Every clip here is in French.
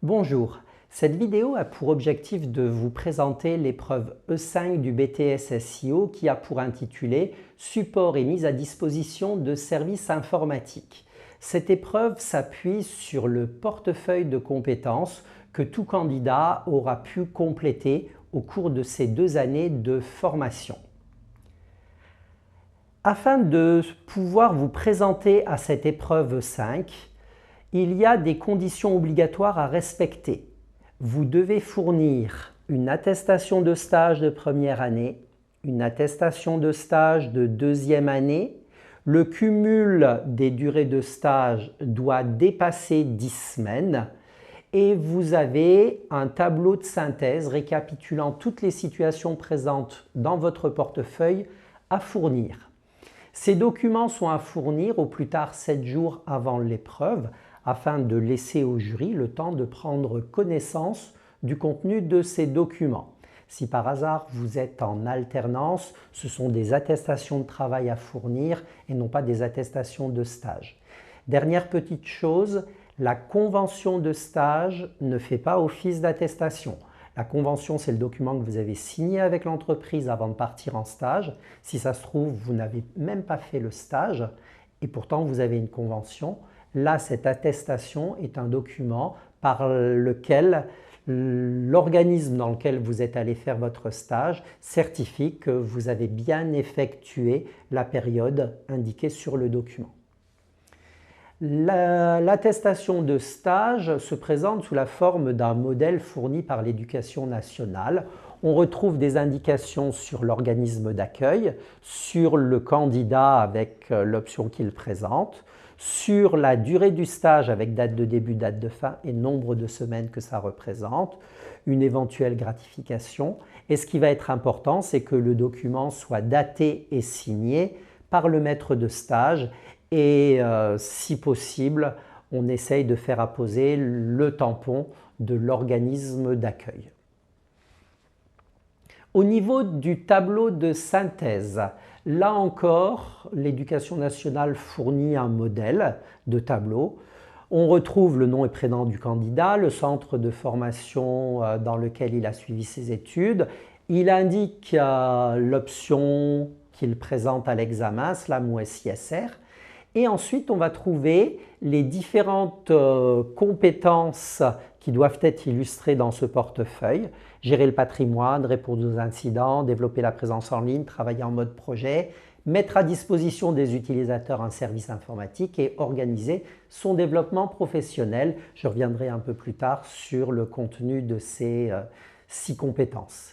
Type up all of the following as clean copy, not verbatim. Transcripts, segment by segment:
Bonjour, cette vidéo a pour objectif de vous présenter l'épreuve E5 du BTS SEO qui a pour intitulé « Support et mise à disposition de services informatiques ». Cette épreuve s'appuie sur le portefeuille de compétences que tout candidat aura pu compléter au cours de ces 2 années de formation. Afin de pouvoir vous présenter à cette épreuve 5, il y a des conditions obligatoires à respecter. Vous devez fournir une attestation de stage de première année, une attestation de stage de deuxième année. Le cumul des durées de stage doit dépasser 10 semaines et vous avez un tableau de synthèse récapitulant toutes les situations présentes dans votre portefeuille à fournir. Ces documents sont à fournir au plus tard 7 jours avant l'épreuve afin de laisser au jury le temps de prendre connaissance du contenu de ces documents. Si par hasard vous êtes en alternance, ce sont des attestations de travail à fournir et non pas des attestations de stage. Dernière petite chose, la convention de stage ne fait pas office d'attestation. La convention, c'est le document que vous avez signé avec l'entreprise avant de partir en stage. Si ça se trouve, vous n'avez même pas fait le stage et pourtant vous avez une convention. Là, cette attestation est un document par lequel l'organisme dans lequel vous êtes allé faire votre stage certifie que vous avez bien effectué la période indiquée sur le document. L'attestation de stage se présente sous la forme d'un modèle fourni par l'Éducation nationale. On retrouve des indications sur l'organisme d'accueil, sur le candidat avec l'option qu'il présente, sur la durée du stage avec date de début, date de fin et nombre de semaines que ça représente, une éventuelle gratification. Et ce qui va être important, c'est que le document soit daté et signé par le maître de stage et si possible, on essaye de faire apposer le tampon de l'organisme d'accueil. Au niveau du tableau de synthèse, là encore, l'Éducation nationale fournit un modèle de tableau. On retrouve le nom et prénom du candidat, le centre de formation dans lequel il a suivi ses études. Il indique l'option qu'il présente à l'examen, SLAM ou SISR. Et ensuite, on va trouver les différentes compétences qui doivent être illustrées dans ce portefeuille. Gérer le patrimoine, répondre aux incidents, développer la présence en ligne, travailler en mode projet, mettre à disposition des utilisateurs un service informatique et organiser son développement professionnel. Je reviendrai un peu plus tard sur le contenu de ces 6 compétences.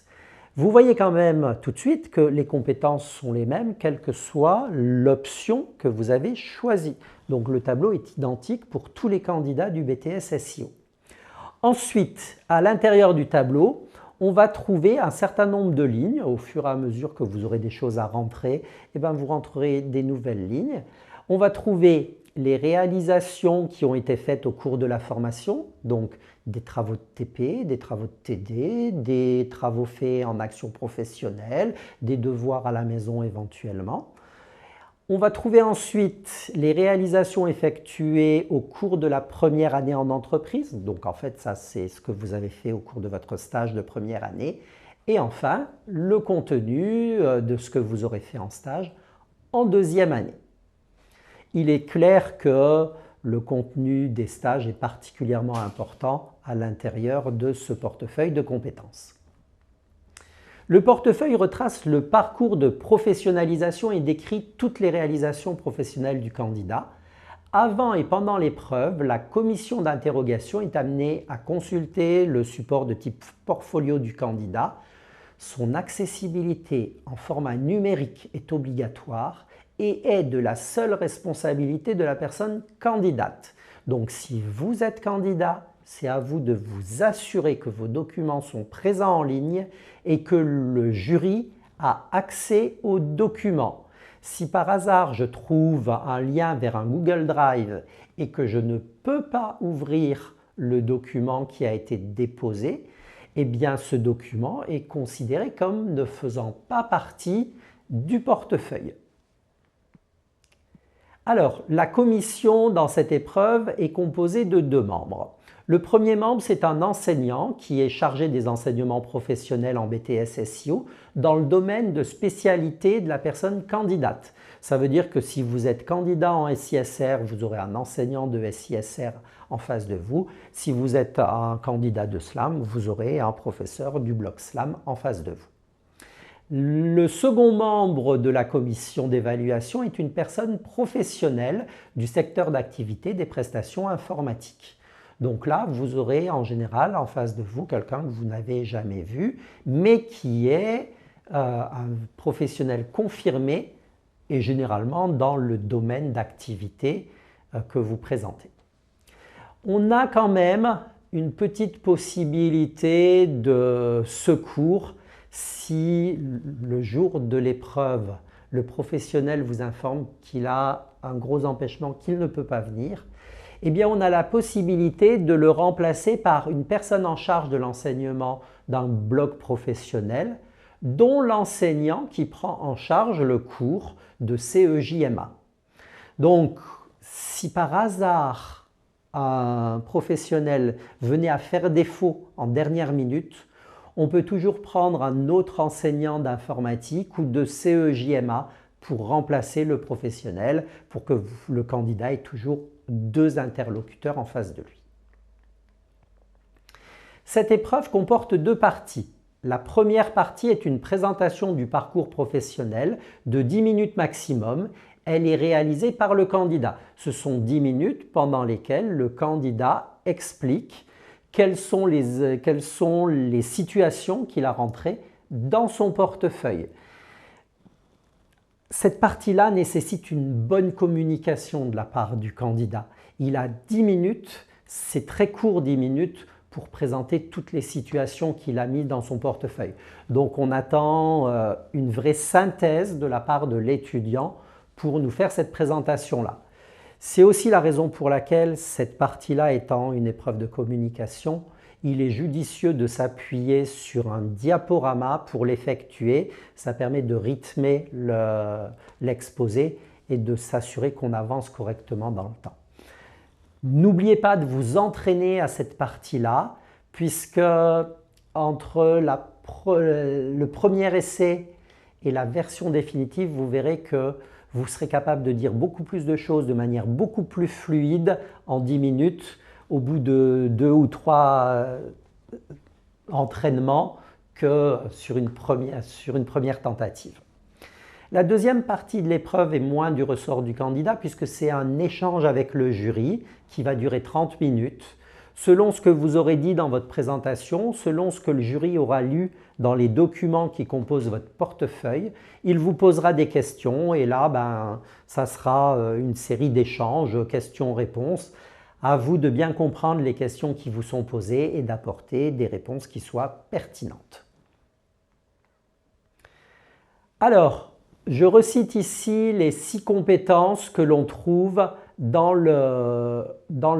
Vous voyez quand même tout de suite que les compétences sont les mêmes, quelle que soit l'option que vous avez choisie. Donc le tableau est identique pour tous les candidats du BTS SEO. Ensuite, à l'intérieur du tableau, on va trouver un certain nombre de lignes. Au fur et à mesure que vous aurez des choses à rentrer, vous rentrerez des nouvelles lignes. On va trouver les réalisations qui ont été faites au cours de la formation, donc des travaux de TP, des travaux de TD, des travaux faits en action professionnelle, des devoirs à la maison éventuellement. On va trouver ensuite les réalisations effectuées au cours de la première année en entreprise. Donc en fait, ça c'est ce que vous avez fait au cours de votre stage de première année. Et enfin, le contenu de ce que vous aurez fait en stage en deuxième année. Il est clair que le contenu des stages est particulièrement important à l'intérieur de ce portefeuille de compétences. Le portefeuille retrace le parcours de professionnalisation et décrit toutes les réalisations professionnelles du candidat. Avant et pendant l'épreuve, la commission d'interrogation est amenée à consulter le support de type portfolio du candidat. Son accessibilité en format numérique est obligatoire et est de la seule responsabilité de la personne candidate. Donc si vous êtes candidat, c'est à vous de vous assurer que vos documents sont présents en ligne et que le jury a accès aux documents. Si par hasard je trouve un lien vers un Google Drive et que je ne peux pas ouvrir le document qui a été déposé, eh bien ce document est considéré comme ne faisant pas partie du portefeuille. Alors, la commission dans cette épreuve est composée de 2 membres. Le premier membre, c'est un enseignant qui est chargé des enseignements professionnels en BTS SEO dans le domaine de spécialité de la personne candidate. Ça veut dire que si vous êtes candidat en SISR, vous aurez un enseignant de SISR en face de vous. Si vous êtes un candidat de SLAM, vous aurez un professeur du bloc SLAM en face de vous. Le second membre de la commission d'évaluation est une personne professionnelle du secteur d'activité des prestations informatiques. Donc là, vous aurez en général en face de vous quelqu'un que vous n'avez jamais vu, mais qui est un professionnel confirmé et généralement dans le domaine d'activité que vous présentez. On a quand même une petite possibilité de secours si le jour de l'épreuve, le professionnel vous informe qu'il a un gros empêchement, qu'il ne peut pas venir. Eh bien, on a la possibilité de le remplacer par une personne en charge de l'enseignement d'un bloc professionnel, dont l'enseignant qui prend en charge le cours de CEJMA. Donc, si par hasard un professionnel venait à faire défaut en dernière minute, on peut toujours prendre un autre enseignant d'informatique ou de CEJMA pour remplacer le professionnel, pour que le candidat ait toujours 2 interlocuteurs en face de lui. Cette épreuve comporte 2 parties. La première partie est une présentation du parcours professionnel de 10 minutes maximum. Elle est réalisée par le candidat. Ce sont 10 minutes pendant lesquelles le candidat explique quelles sont les situations qu'il a rentrées dans son portefeuille. Cette partie-là nécessite une bonne communication de la part du candidat. Il a 10 minutes, c'est très court 10 minutes pour présenter toutes les situations qu'il a mises dans son portefeuille. Donc on attend une vraie synthèse de la part de l'étudiant pour nous faire cette présentation-là. C'est aussi la raison pour laquelle cette partie-là étant une épreuve de communication, il est judicieux de s'appuyer sur un diaporama pour l'effectuer. Ça permet de rythmer l'exposé et de s'assurer qu'on avance correctement dans le temps. N'oubliez pas de vous entraîner à cette partie-là, puisque entre le premier essai et la version définitive, vous verrez que vous serez capable de dire beaucoup plus de choses de manière beaucoup plus fluide en 10 minutes au bout de 2 ou 3 entraînements que sur une première tentative. La deuxième partie de l'épreuve est moins du ressort du candidat puisque c'est un échange avec le jury qui va durer 30 minutes. Selon ce que vous aurez dit dans votre présentation, selon ce que le jury aura lu dans les documents qui composent votre portefeuille, il vous posera des questions et là, ça sera une série d'échanges, questions-réponses. À vous de bien comprendre les questions qui vous sont posées et d'apporter des réponses qui soient pertinentes. Alors, je recite ici les 6 compétences que l'on trouve dans le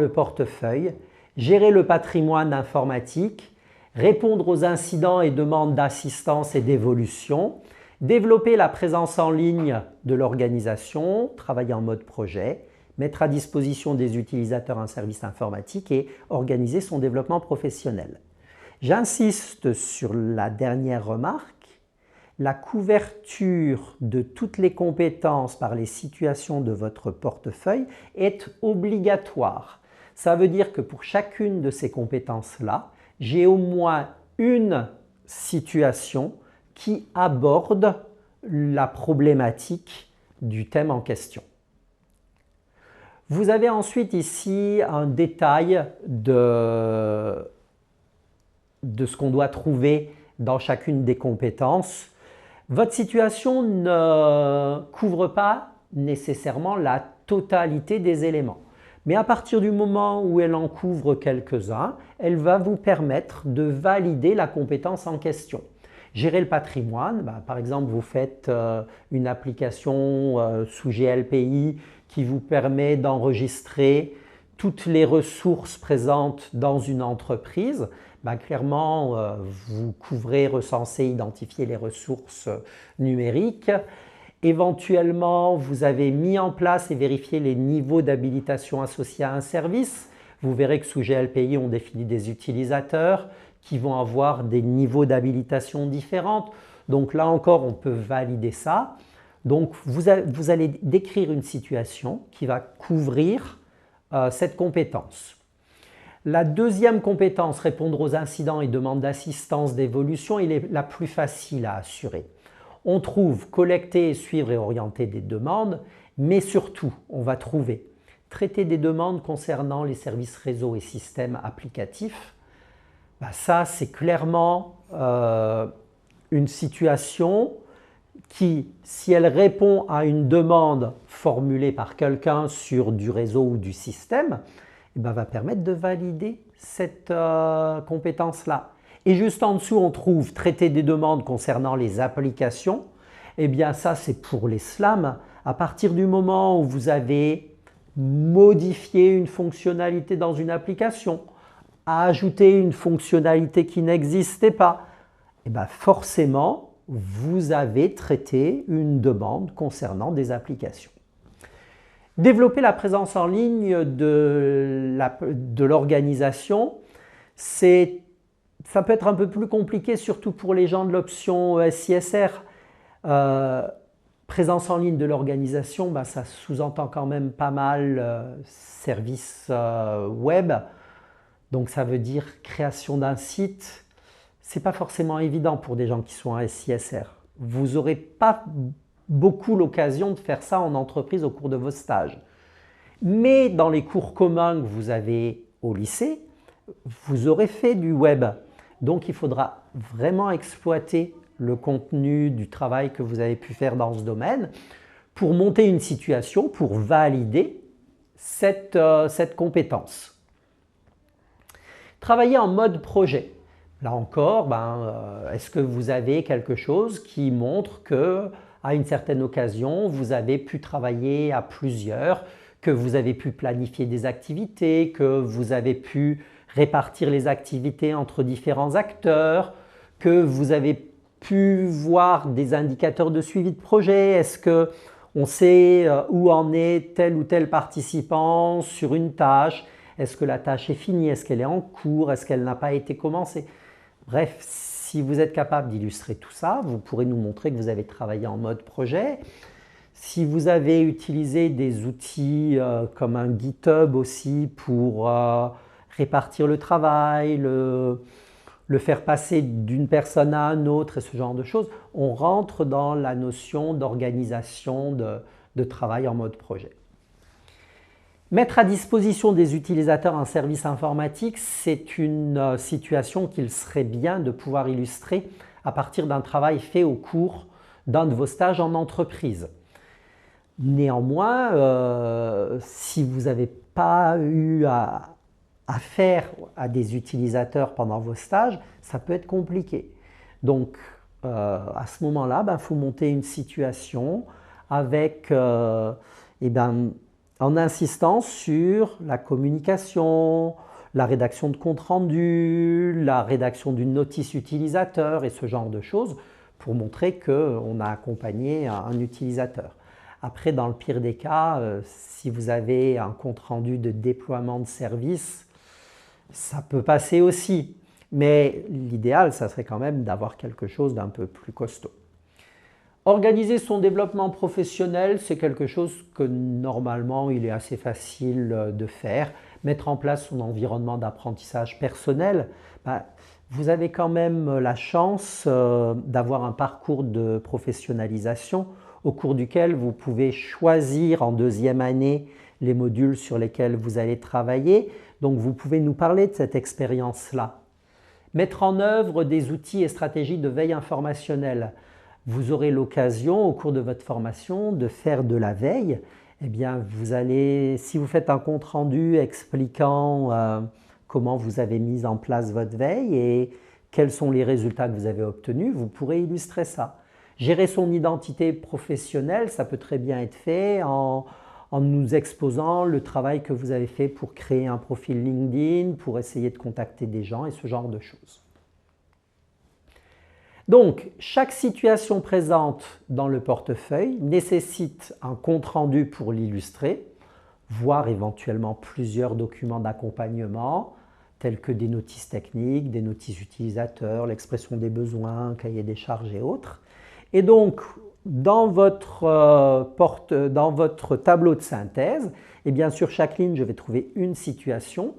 portefeuille. Gérer le patrimoine informatique, répondre aux incidents et demandes d'assistance et d'évolution, développer la présence en ligne de l'organisation, travailler en mode projet, mettre à disposition des utilisateurs un service informatique et organiser son développement professionnel. J'insiste sur la dernière remarque. La couverture de toutes les compétences par les situations de votre portefeuille est obligatoire. Ça veut dire que pour chacune de ces compétences-là, j'ai au moins une situation qui aborde la problématique du thème en question. Vous avez ensuite ici un détail de ce qu'on doit trouver dans chacune des compétences. Votre situation ne couvre pas nécessairement la totalité des éléments. Mais à partir du moment où elle en couvre quelques-uns, elle va vous permettre de valider la compétence en question. Gérer le patrimoine, par exemple, vous faites une application sous GLPI qui vous permet d'enregistrer toutes les ressources présentes dans une entreprise. Clairement, vous couvrez, recensez, identifiez les ressources numériques. Éventuellement, vous avez mis en place et vérifié les niveaux d'habilitation associés à un service. Vous verrez que sous GLPI, on définit des utilisateurs qui vont avoir des niveaux d'habilitation différents. Donc là encore, on peut valider ça. Donc vous allez décrire une situation qui va couvrir cette compétence. La deuxième compétence, répondre aux incidents et demandes d'assistance d'évolution, elle est la plus facile à assurer. On trouve collecter, suivre et orienter des demandes, mais surtout, on va trouver traiter des demandes concernant les services réseau et systèmes applicatifs. Ça, c'est clairement une situation qui, si elle répond à une demande formulée par quelqu'un sur du réseau ou du système, va permettre de valider cette compétence-là. Et juste en dessous, on trouve traiter des demandes concernant les applications. Ça, c'est pour les SLAM. À partir du moment où vous avez modifié une fonctionnalité dans une application, ajouté une fonctionnalité qui n'existait pas, forcément, vous avez traité une demande concernant des applications. Développer la présence en ligne de l'organisation, ça peut être un peu plus compliqué, surtout pour les gens de l'option SISR. Présence en ligne de l'organisation, ça sous-entend quand même pas mal services web. Donc ça veut dire création d'un site. Ce n'est pas forcément évident pour des gens qui sont en SISR. Vous n'aurez pas beaucoup l'occasion de faire ça en entreprise au cours de vos stages. Mais dans les cours communs que vous avez au lycée, vous aurez fait du web. Donc il faudra vraiment exploiter le contenu du travail que vous avez pu faire dans ce domaine pour monter une situation, pour valider cette compétence. Travailler en mode projet. Là encore, est-ce que vous avez quelque chose qui montre que, à une certaine occasion, vous avez pu travailler à plusieurs, que vous avez pu planifier des activités, que vous avez pu répartir les activités entre différents acteurs, que vous avez pu voir des indicateurs de suivi de projet? Est-ce qu'on sait où en est tel ou tel participant sur une tâche? Est-ce que la tâche est finie? Est-ce qu'elle est en cours? Est-ce qu'elle n'a pas été commencée? Bref, si vous êtes capable d'illustrer tout ça, vous pourrez nous montrer que vous avez travaillé en mode projet. Si vous avez utilisé des outils comme un GitHub aussi pour répartir le travail, le faire passer d'une personne à une autre et ce genre de choses, on rentre dans la notion d'organisation de travail en mode projet. Mettre à disposition des utilisateurs un service informatique, c'est une situation qu'il serait bien de pouvoir illustrer à partir d'un travail fait au cours d'un de vos stages en entreprise. Néanmoins, si vous n'avez pas eu affaire à des utilisateurs pendant vos stages, ça peut être compliqué. Donc, à ce moment-là, il faut monter une situation avec en insistant sur la communication, la rédaction de compte rendu, la rédaction d'une notice utilisateur et ce genre de choses pour montrer qu'on a accompagné un utilisateur. Après, dans le pire des cas, si vous avez un compte rendu de déploiement de service, ça peut passer aussi. Mais l'idéal, ça serait quand même d'avoir quelque chose d'un peu plus costaud. Organiser son développement professionnel, c'est quelque chose que normalement, il est assez facile de faire. Mettre en place son environnement d'apprentissage personnel, vous avez quand même la chance d'avoir un parcours de professionnalisation au cours duquel vous pouvez choisir en deuxième année les modules sur lesquels vous allez travailler. Donc, vous pouvez nous parler de cette expérience-là. Mettre en œuvre des outils et stratégies de veille informationnelle. Vous aurez l'occasion, au cours de votre formation, de faire de la veille. Si vous faites un compte-rendu expliquant comment vous avez mis en place votre veille et quels sont les résultats que vous avez obtenus, vous pourrez illustrer ça. Gérer son identité professionnelle, ça peut très bien être fait en nous exposant le travail que vous avez fait pour créer un profil LinkedIn, pour essayer de contacter des gens et ce genre de choses. Donc, chaque situation présente dans le portefeuille nécessite un compte-rendu pour l'illustrer, voire éventuellement plusieurs documents d'accompagnement, tels que des notices techniques, des notices utilisateurs, l'expression des besoins, cahier des charges et autres. Et donc, dans votre tableau de synthèse, et bien sur chaque ligne, je vais trouver une situation.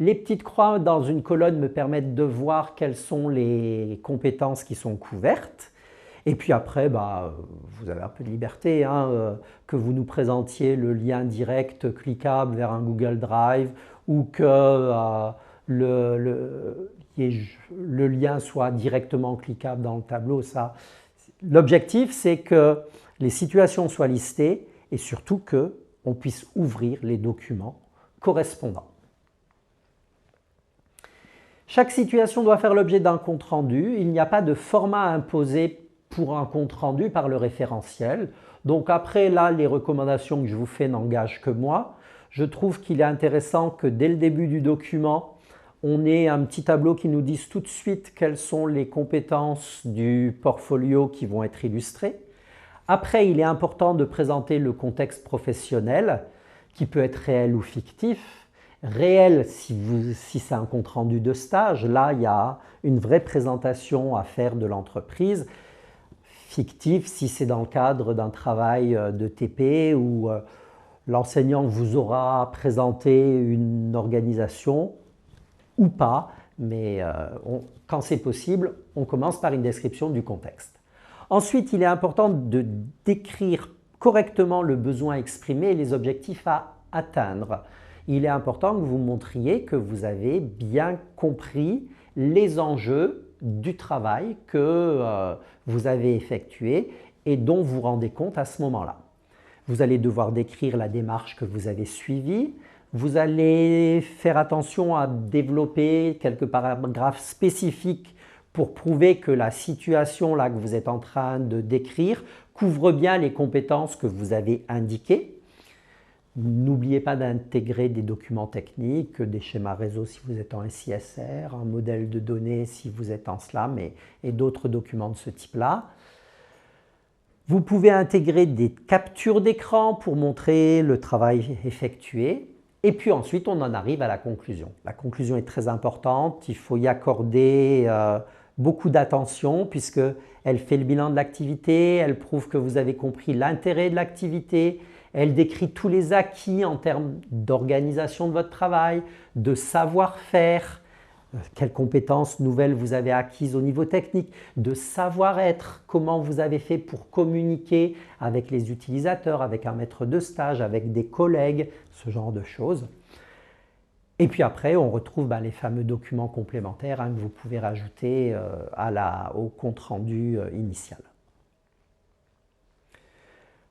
Les petites croix dans une colonne me permettent de voir quelles sont les compétences qui sont couvertes. Et puis après, vous avez un peu de liberté, que vous nous présentiez le lien direct cliquable vers un Google Drive ou que le lien soit directement cliquable dans le tableau. L'objectif, c'est que les situations soient listées et surtout qu'on puisse ouvrir les documents correspondants. Chaque situation doit faire l'objet d'un compte-rendu. Il n'y a pas de format imposé pour un compte-rendu par le référentiel. Donc après, là, les recommandations que je vous fais n'engagent que moi. Je trouve qu'il est intéressant que dès le début du document, on ait un petit tableau qui nous dise tout de suite quelles sont les compétences du portfolio qui vont être illustrées. Après, il est important de présenter le contexte professionnel, qui peut être réel ou fictif. Réel, si c'est un compte-rendu de stage, là, il y a une vraie présentation à faire de l'entreprise. Fictif, si c'est dans le cadre d'un travail de TP où l'enseignant vous aura présenté une organisation ou pas, mais quand c'est possible, on commence par une description du contexte. Ensuite, il est important de décrire correctement le besoin exprimé et les objectifs à atteindre. Il est important que vous montriez que vous avez bien compris les enjeux du travail que vous avez effectué et dont vous rendez compte à ce moment-là. Vous allez devoir décrire la démarche que vous avez suivie. Vous allez faire attention à développer quelques paragraphes spécifiques pour prouver que la situation là, que vous êtes en train de décrire couvre bien les compétences que vous avez indiquées. N'oubliez pas d'intégrer des documents techniques, des schémas réseau si vous êtes en SISR, un modèle de données si vous êtes en SLAM et d'autres documents de ce type-là. Vous pouvez intégrer des captures d'écran pour montrer le travail effectué. Et puis ensuite, on en arrive à la conclusion. La conclusion est très importante, il faut y accorder beaucoup d'attention puisqu'elle fait le bilan de l'activité, elle prouve que vous avez compris l'intérêt de l'activité, elle décrit tous les acquis en termes d'organisation de votre travail, de savoir-faire, quelles compétences nouvelles vous avez acquises au niveau technique, de savoir-être, comment vous avez fait pour communiquer avec les utilisateurs, avec un maître de stage, avec des collègues, ce genre de choses. Et puis après, on retrouve les fameux documents complémentaires que vous pouvez rajouter au compte-rendu initial.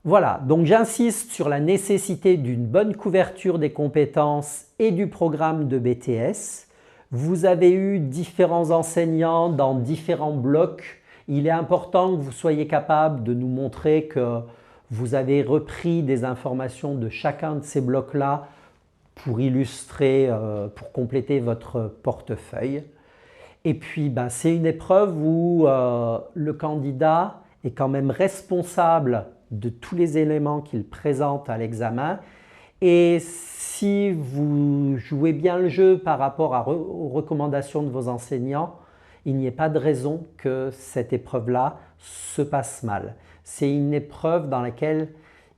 Voilà, donc j'insiste sur la nécessité d'une bonne couverture des compétences et du programme de BTS. Vous avez eu différents enseignants dans différents blocs. Il est important que vous soyez capable de nous montrer que vous avez repris des informations de chacun de ces blocs-là pour illustrer, pour compléter votre portefeuille. Et puis, c'est une épreuve où le candidat est quand même responsable de tous les éléments qu'il présente à l'examen. Et si vous jouez bien le jeu par rapport aux recommandations de vos enseignants, il n'y a pas de raison que cette épreuve-là se passe mal. C'est une épreuve dans laquelle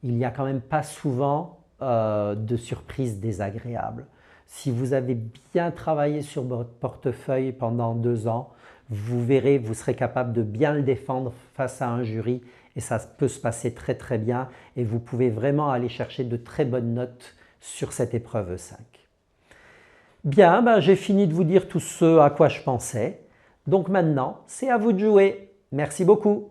il n'y a quand même pas souvent de surprises désagréables. Si vous avez bien travaillé sur votre portefeuille pendant 2 ans, vous verrez, vous serez capable de bien le défendre face à un jury et ça peut se passer très très bien et vous pouvez vraiment aller chercher de très bonnes notes sur cette épreuve 5. Bien, j'ai fini de vous dire tout ce à quoi je pensais. Donc maintenant, c'est à vous de jouer. Merci beaucoup.